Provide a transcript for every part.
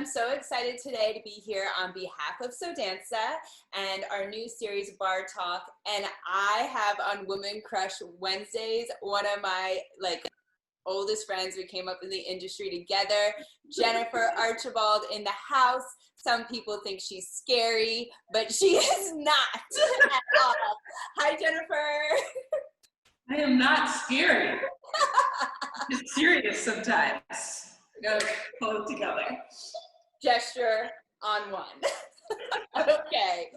I'm so excited today to be here on behalf of Só Dança and our new series, Barre Talk. And I have on Women Crush Wednesdays, one of my oldest friends. We came up in the industry together. Jennifer Archibald in the house. Some people think she's scary, but she is not at all. Hi, Jennifer. I am not scary. It's serious sometimes. We gotta pull it together. Gesture on one. Okay.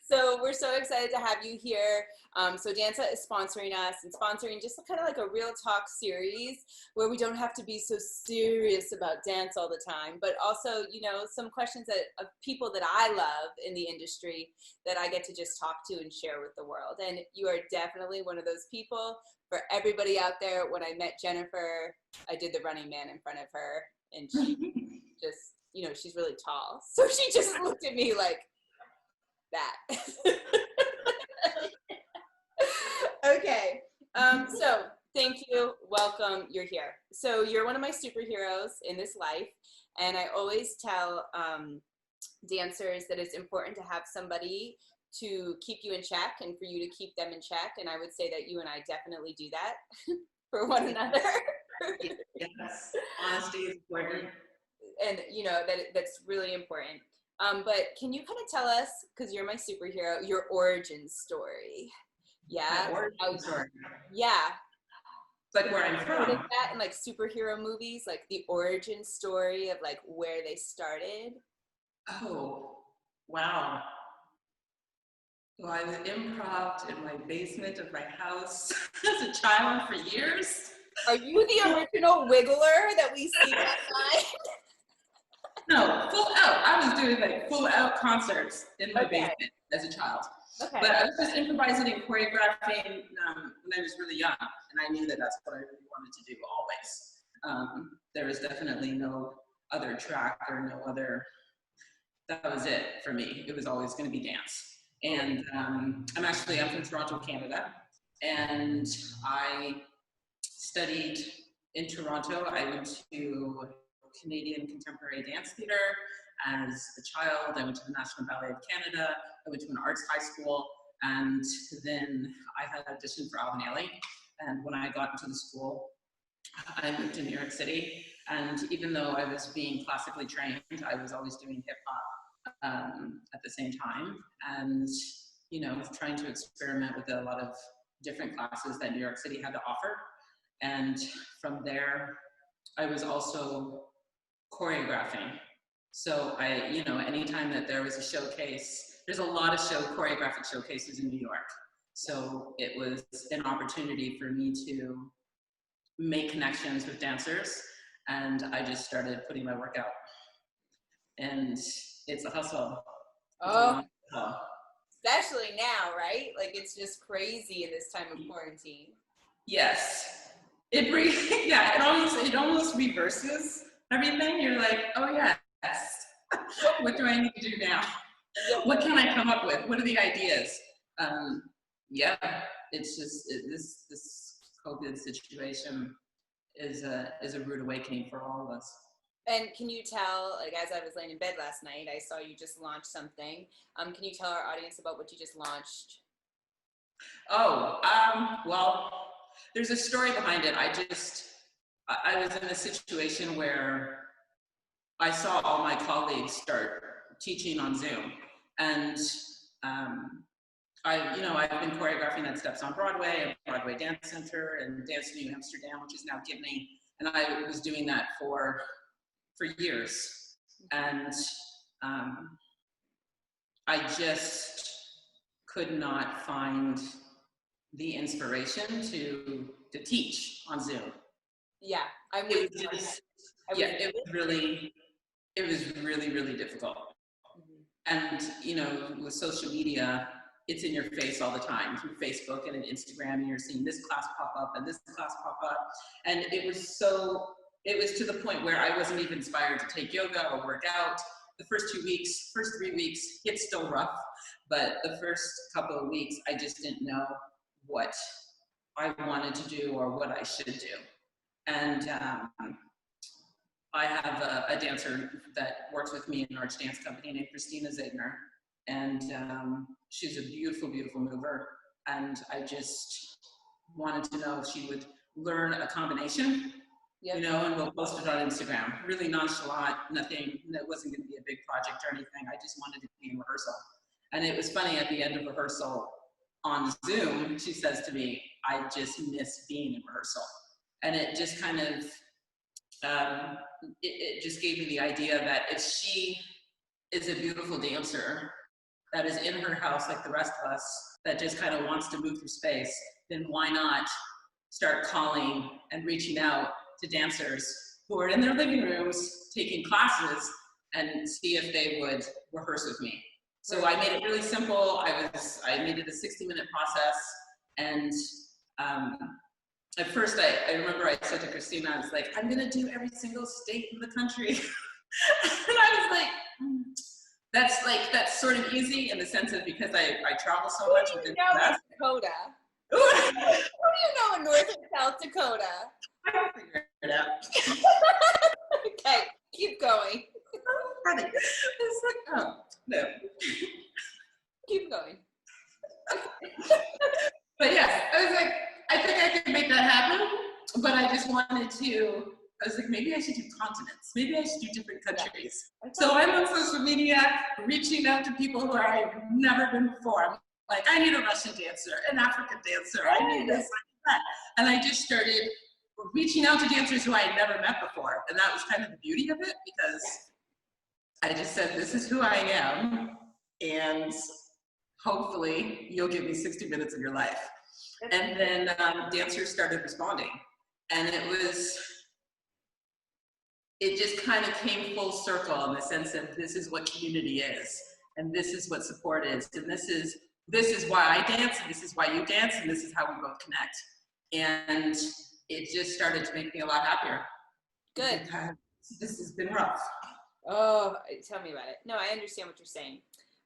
So we're so excited to have you here. Só Dança is sponsoring us and sponsoring just kind of like a real talk series where we don't have to be so serious about dance all the time, but also, you know, some questions of people that I love in the industry that I get to just talk to and share with the world. And you are definitely one of those people. For everybody out there, when I met Jennifer, I did the Running Man in front of her, and she just, you know, she's really tall. So she just looked at me like that. Okay, so thank you, welcome, you're here. So you're one of my superheroes in this life, and I always tell dancers that it's important to have somebody to keep you in check and for you to keep them in check, and I would say that you and I definitely do that for one another. Yes, honesty is important. And you know, that's really important. But can you kind of tell us, because you're my superhero, your origin story? Yeah. Origin story. Yeah. Like where I'm from. Is that in like superhero movies, like the origin story of like where they started? Oh, wow. Well, I was improv in my basement of my house as a child for years. Are you the original wiggler that we see online? No, full out. I was doing like full out concerts in my basement as a child. Okay. But I was just improvising and choreographing when I was really young, and I knew that that's what I really wanted to do always. There was definitely no other track or no other, that was it for me. It was always going to be dance. And I'm from Toronto, Canada, and I studied in Toronto. I went to Canadian Contemporary Dance Theatre as a child. I went to the National Ballet of Canada. I went to an arts high school, and then I had auditioned for Alvin Ailey. And when I got into the school, I moved to New York City. And even though I was being classically trained, I was always doing hip hop at the same time. And, you know, trying to experiment with a lot of different classes that New York City had to offer. And from there, I was also choreographing. So I, you know, anytime that there was a showcase, there's a lot of choreographic showcases in New York. So it was an opportunity for me to make connections with dancers, and I just started putting my work out. And it's a hustle. Oh, especially now, right? Like it's just crazy in this time of quarantine. Yes. It almost reverses everything. You're like, oh yes, what do I need to do now? What can I come up with? What are the ideas? Yeah, it's just this COVID situation is a rude awakening for all of us. And can you tell, like as I was laying in bed last night, I saw you just launched something. Can you tell our audience about what you just launched? Oh, well, there's a story behind it. I was in a situation where I saw all my colleagues start teaching on Zoom, and I've been choreographing at Steps on Broadway and Broadway Dance Center and Dance New Amsterdam, which is now Gibney, and I was doing that for years, and I just could not find the inspiration to teach on Zoom. Yeah, it was really difficult. And you know, with social media, it's in your face all the time through Facebook and Instagram, and you're seeing this class pop up and this class pop up, and it was to the point where I wasn't even inspired to take yoga or work out. The first 3 weeks, it's still rough, but the first couple of weeks, I just didn't know what I wanted to do or what I should do. And I have a dancer that works with me in Arch Dance Company named Christina Zegner. And she's a beautiful, beautiful mover. And I just wanted to know if she would learn a combination, Yep. you know, and we'll post it on Instagram. Really nonchalant, nothing, it wasn't going to be a big project or anything. I just wanted to be in rehearsal. And it was funny, at the end of rehearsal on Zoom, she says to me, I just miss being in rehearsal. And it just kind of, it just gave me the idea that if she is a beautiful dancer that is in her house like the rest of us, that just kind of wants to move through space, then why not start calling and reaching out to dancers who are in their living rooms taking classes and see if they would rehearse with me. So I made it really simple. I made it a 60-minute process. And at first I remember I said to Christina, I was like, I'm gonna do every single state in the country. And I was like, that's sort of easy in the sense of because I travel so much within the US. Dakota. Who do you know in North and South Dakota? I don't figure it out. Okay, keep going. Funny. It's like, oh, no. Keep going. But yeah, I was like, I think I could make that happen, but I just wanted to, I was like, maybe I should do continents. Maybe I should do different countries. Yeah. So I'm on social media, reaching out to people who I've never been before. I'm like, I need a Russian dancer, an African dancer, I need this, I need that. And I just started reaching out to dancers who I had never met before. And that was kind of the beauty of it, because I just said, this is who I am, and hopefully you'll give me 60 minutes of your life. And then dancers started responding. And it just kind of came full circle in the sense of this is what community is, and this is what support is, and this is why I dance, and this is why you dance, and this is how we both connect. And it just started to make me a lot happier. Good. Because this has been rough. Oh, tell me about it. No, I understand what you're saying.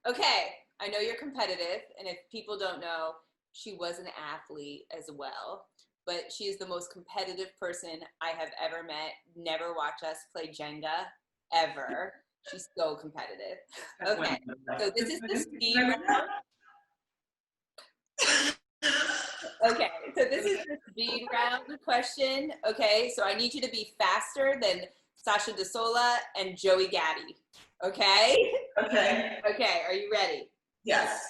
Okay, I know you're competitive, and if people don't know, she was an athlete as well, but she is the most competitive person I have ever met. Never watch us play Jenga, ever. She's so competitive. Okay, so this is the speed round. Okay, so this is the speed round question. Okay, so I need you to be faster than Sasha DeSola and Joey Gaddy. Okay? Okay. Okay, are you ready? Yes.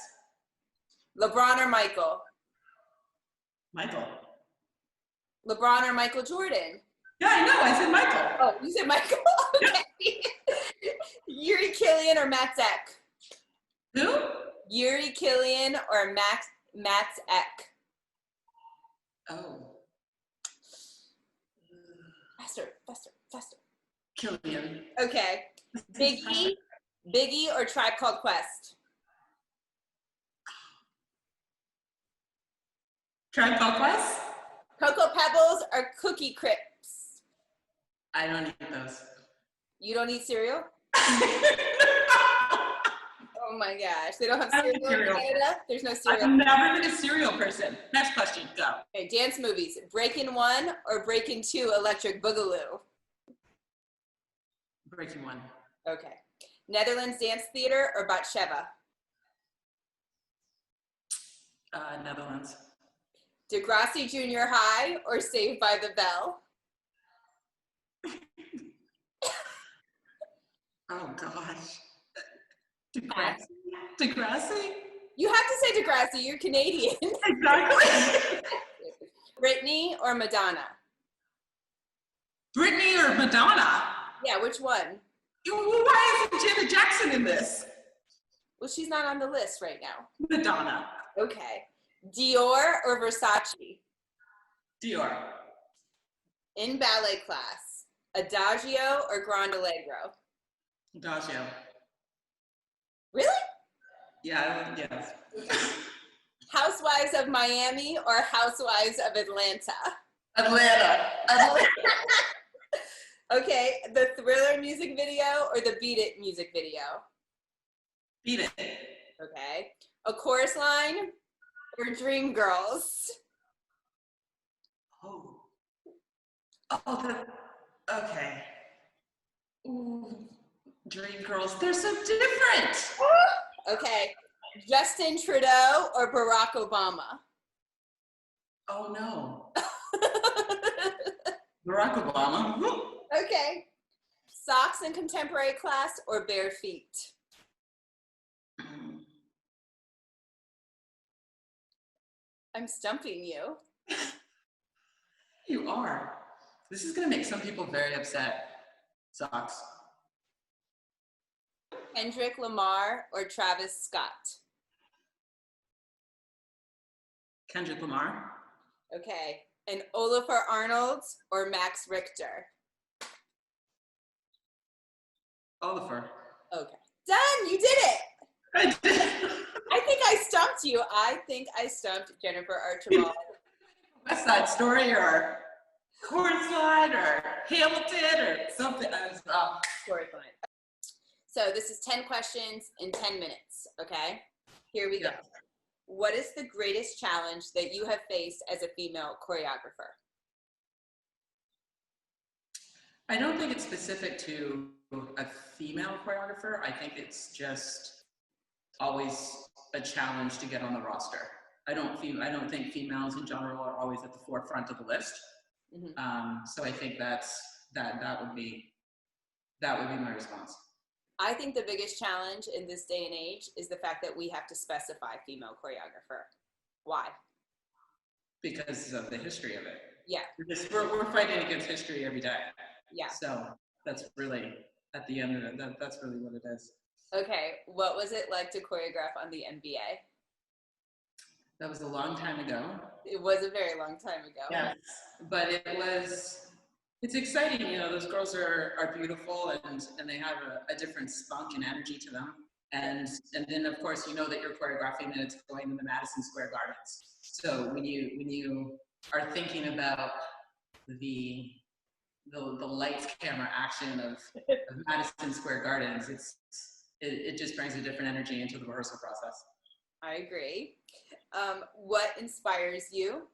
LeBron or Michael? Michael. LeBron or Michael Jordan? Yeah, I know. I said Michael. Oh, you said Michael? Okay. Yuri Killian or Matt Eck? Who? Yuri Killian or Matt Eck? Oh. Faster, faster, faster. Killian. Okay. Biggie or Tribe Called Quest? Tribe Called Quest? Cocoa Pebbles or Cookie Crisps? I don't eat those. You don't eat cereal? Oh my gosh, they don't have cereal in Canada? There's no cereal. I've never been a cereal person. Next question, go. Okay, dance movies. Breakin' 1 or Breakin' 2 Electric Boogaloo? Breaking 1. Okay. Netherlands Dance Theater or Batsheva? Netherlands. Degrassi Junior High or Saved by the Bell? Oh gosh. Degrassi? You have to say Degrassi, you're Canadian. Exactly. Britney or Madonna? Britney or Madonna? Yeah, which one? Why isn't Janet Jackson in this? Well, she's not on the list right now. Madonna. Okay. Dior or Versace? Dior. In ballet class, Adagio or Grand Allegro? Adagio. Really? Yeah, yes. Housewives of Miami or Housewives of Atlanta? Atlanta. Okay, the Thriller music video or the Beat It music video? Beat It. Okay. A Chorus Line or Dream Girls? Oh, okay. Ooh, dream girls, they're so different. Okay, Justin Trudeau or Barack Obama? Oh no, Barack Obama. Okay, socks in contemporary class or bare feet? I'm stumping you. You are. This is gonna make some people very upset. Socks. Kendrick Lamar or Travis Scott? Kendrick Lamar. Okay, and Olafur Arnold or Max Richter? Oliver. Okay, done, you did it. I did. I think I stumped you. I think I stumped Jennifer Archibald. West Side Story or Courtside or Hamilton or something. I was Horrifying. So this is 10 questions in 10 minutes, okay? Here we go. What is the greatest challenge that you have faced as a female choreographer? I don't think it's specific to a female choreographer. I think it's just always a challenge to get on the roster. I don't think females in general are always at the forefront of the list. Mm-hmm. So I think that would be my response. I think the biggest challenge in this day and age is the fact that we have to specify female choreographer. Why? Because of the history of it. Yeah. We're fighting against history every day. Yeah. So that's really, at the end of it, that's really what it is. Okay, what was it like to choreograph on the NBA? That was a long time ago. It was a very long time ago. Yes, but it's exciting. You know, those girls are beautiful and they have a different spunk and energy to them. And then of course you know that you're choreographing and it's going in the Madison Square Gardens. So when you are thinking about the lights, camera, action of Madison Square Gardens, it just brings a different energy into the rehearsal process. I agree. What inspires you?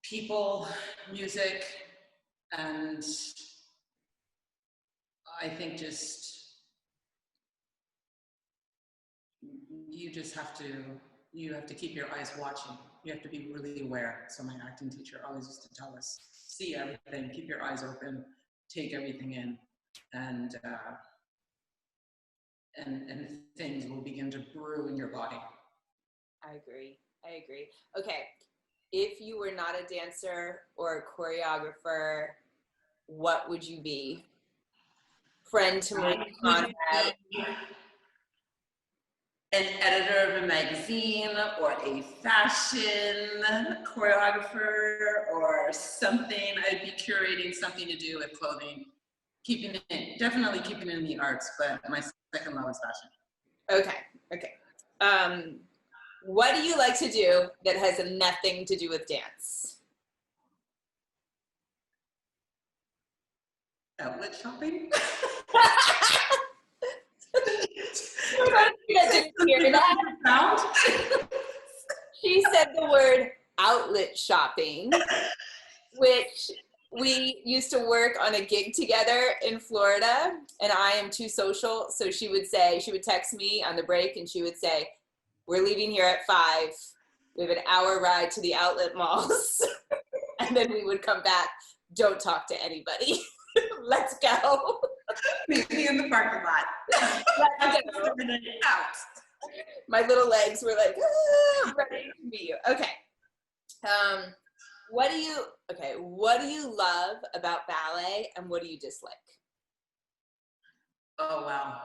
People, music, and I think you have to keep your eyes watching. You have to be really aware. So my acting teacher always used to tell us, see everything, keep your eyes open, take everything in, and things will begin to brew in your body. I agree. Okay, if you were not a dancer or a choreographer, what would you be? Friend to Maria Konrad. An editor of a magazine or a fashion choreographer or something. I'd be curating something to do with clothing, definitely keeping it in the arts, but my second love is fashion. Okay. What do you like to do that has nothing to do with dance? Outlet shopping? Didn't hear that. She said the word outlet shopping, which we used to work on a gig together in Florida, and I am too social. So she would text me on the break and she would say, we're leaving here at 5. We have an hour ride to the outlet malls. And then we would come back. Don't talk to anybody. Let's go. Meet me in the parking lot. Let's go. Out. My little legs were like, ready to meet you. Okay. What do you love about ballet and what do you dislike? Oh, wow.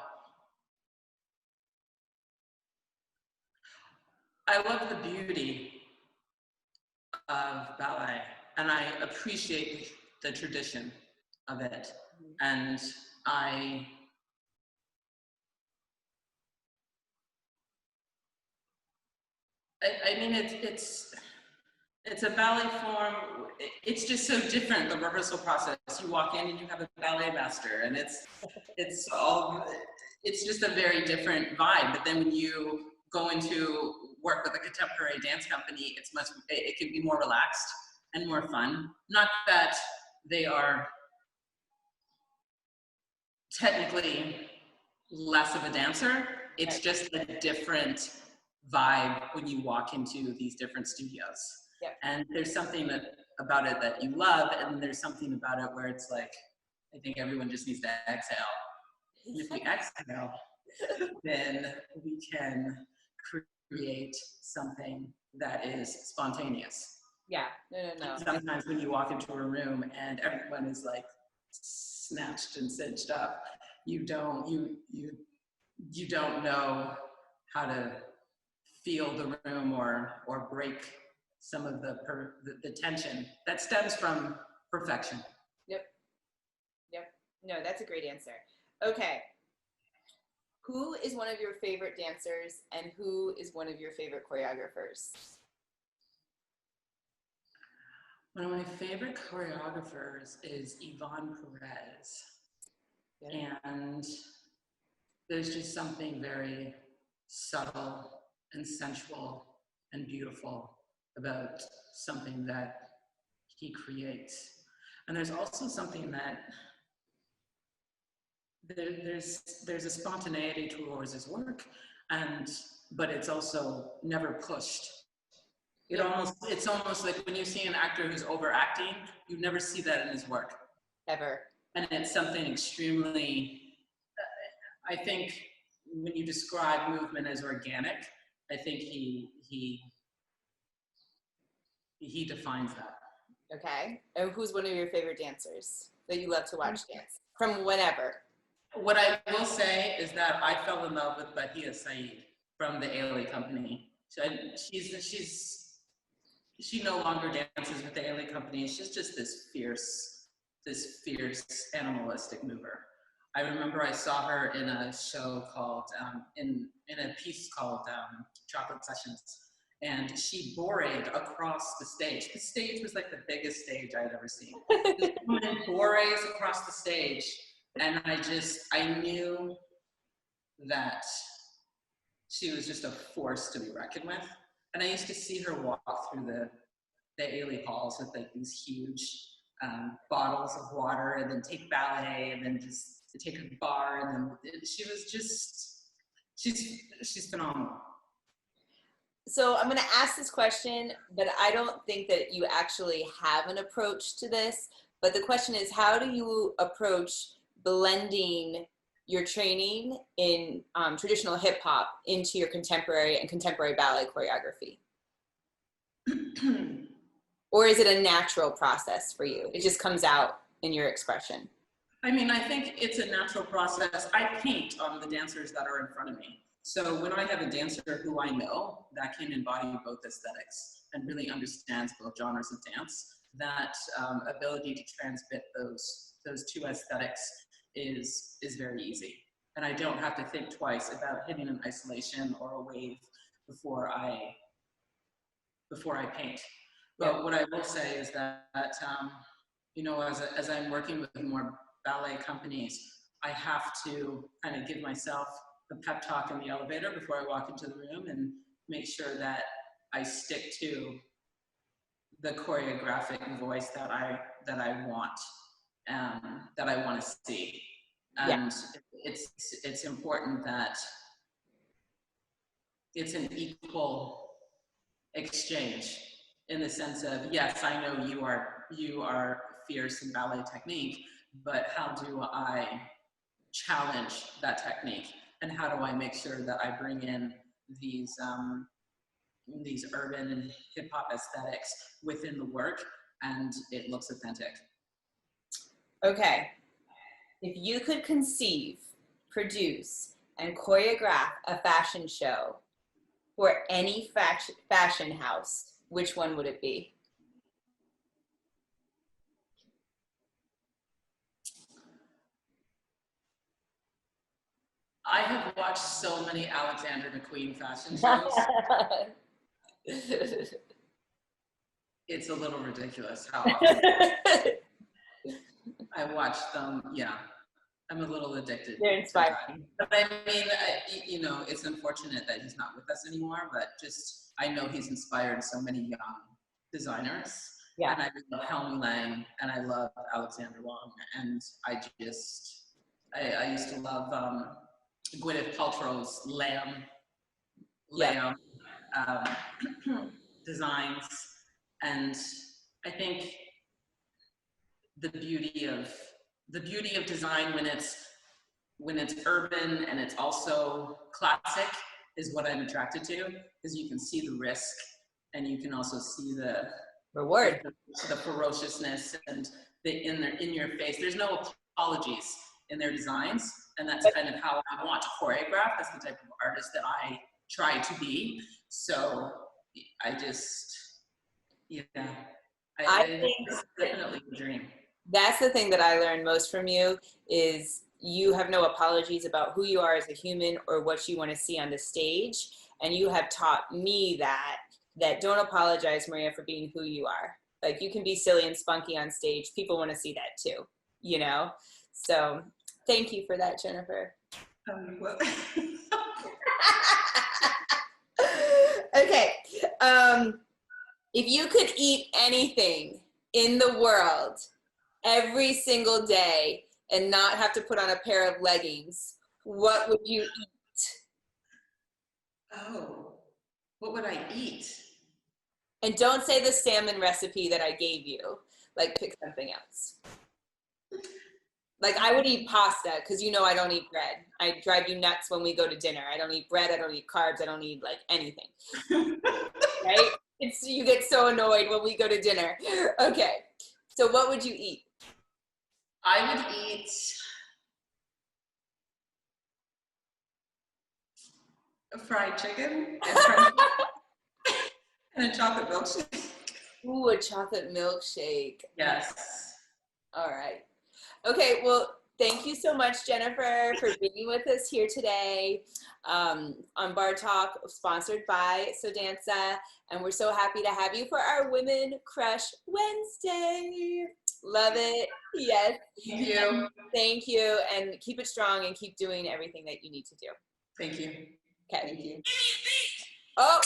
I love the beauty of ballet and I appreciate the tradition of it. And I mean, it's a ballet form. It's just so different, the rehearsal process. You walk in and you have a ballet master and it's just a very different vibe. But then when you go into work with a contemporary dance company, it can be more relaxed and more fun. Not that they are technically less of a dancer. It's just a different vibe when you walk into these different studios. Yep. And there's something about it that you love, and there's something about it where it's like, I think everyone just needs to exhale. And if we exhale, then we can create something that is spontaneous. Yeah, no. Sometimes when you walk into a room and everyone is like snatched and cinched up, you don't know how to feel the room or break some of the tension that stems from perfection. Yep. No, that's a great answer. Okay. Who is one of your favorite dancers and who is one of your favorite choreographers? One of my favorite choreographers is Yvonne Perez. Yeah. And there's just something very subtle and sensual and beautiful about something that he creates. And there's also something that there's a spontaneity towards his work, but it's also never pushed. It's almost like when you see an actor who's overacting, you never see that in his work. Ever. And it's something extremely, I think when you describe movement as organic, I think he defines that. Okay. And who's one of your favorite dancers that you love to watch dance? From whenever? What I will say is that I fell in love with Bahia Saeed from the Ballet Company. She no longer dances with the Ballet Company. She's just this fierce animalistic mover. I remember I saw her in a show called, in a piece called Chocolate Sessions. And she borrayed across the stage. The stage was like the biggest stage I had ever seen. This woman borays across the stage. And I knew that she was just a force to be reckoned with. And I used to see her walk through the Ailey halls with like these huge bottles of water, and then take ballet, and then just take a bar, and then she was just, she's phenomenal. So I'm going to ask this question, but I don't think that you actually have an approach to this. But the question is, how do you approach blending your training in traditional hip hop into your contemporary and contemporary ballet choreography? Or is it a natural process for you? It just comes out in your expression. I mean, I think it's a natural process. I paint on the dancers that are in front of me. So when I have a dancer who I know that can embody both aesthetics and really understands both genres of dance, that ability to transmit those two aesthetics is very easy. And I don't have to think twice about hitting an isolation or a wave before I paint. But what I will say is that you know, as I'm working with more ballet companies, I have to kind of give myself a pep talk in the elevator before I walk into the room and make sure that I stick to the choreographic voice that I want, that I want to see. And it's important that it's an equal exchange, in the sense of, yes, I know you are fierce in ballet technique, but how do I challenge that technique? And how do I make sure that I bring in these urban and hip hop aesthetics within the work and it looks authentic? Okay. If you could conceive, produce, and choreograph a fashion show for any fashion house, which one would it be? I have watched so many Alexander McQueen fashion shows. It's a little ridiculous how often I watch them. Yeah, I'm a little addicted. They're inspiring. But I mean, you know, it's unfortunate that he's not with us anymore, but just, I know he's inspired so many young designers. And I love Helmy Lang, and I love Alexander Wong, and I just, I used to love Gwyneth Paltrow's lamb designs, and I think the beauty of design when it's urban and it's also classic is what I'm attracted to, because you can see the risk and you can also see the reward, the ferociousness and in your face. There's no apologies in their designs, and that's kind of how I want to choreograph. That's the type of artist that I try to be. So I just, yeah, I think it's definitely a dream. that's the thing that I learned most from you is you have no apologies about who you are as a human or what you want to see on the stage. And you have taught me that don't apologize, Maria, for being who you are. Like, you can be silly and spunky on stage. People want to see that too, you know? So thank you for that, Jennifer. Well. Okay. If you could eat anything in the world every single day and not have to put on a pair of leggings, what would you eat? Oh, what would I eat? And don't say the salmon recipe that I gave you. Like, pick something else. Like, I would eat pasta because you know I don't eat bread. I drive you nuts when we go to dinner. I don't eat bread. I don't eat carbs. I don't eat like anything. Right? You get so annoyed when we go to dinner. Okay. So what would you eat? I would eat a fried chicken and a chocolate milkshake. Ooh, a chocolate milkshake. Yes. All right. Okay, well, thank you so much, Jennifer, for being with us here today on Barre Talk, sponsored by Só Dança. And we're so happy to have you for our Women Crush Wednesday. Love it. Yes. Thank you. Thank you. And keep it strong and keep doing everything that you need to do. Thank you. Okay. Thank you. Oh.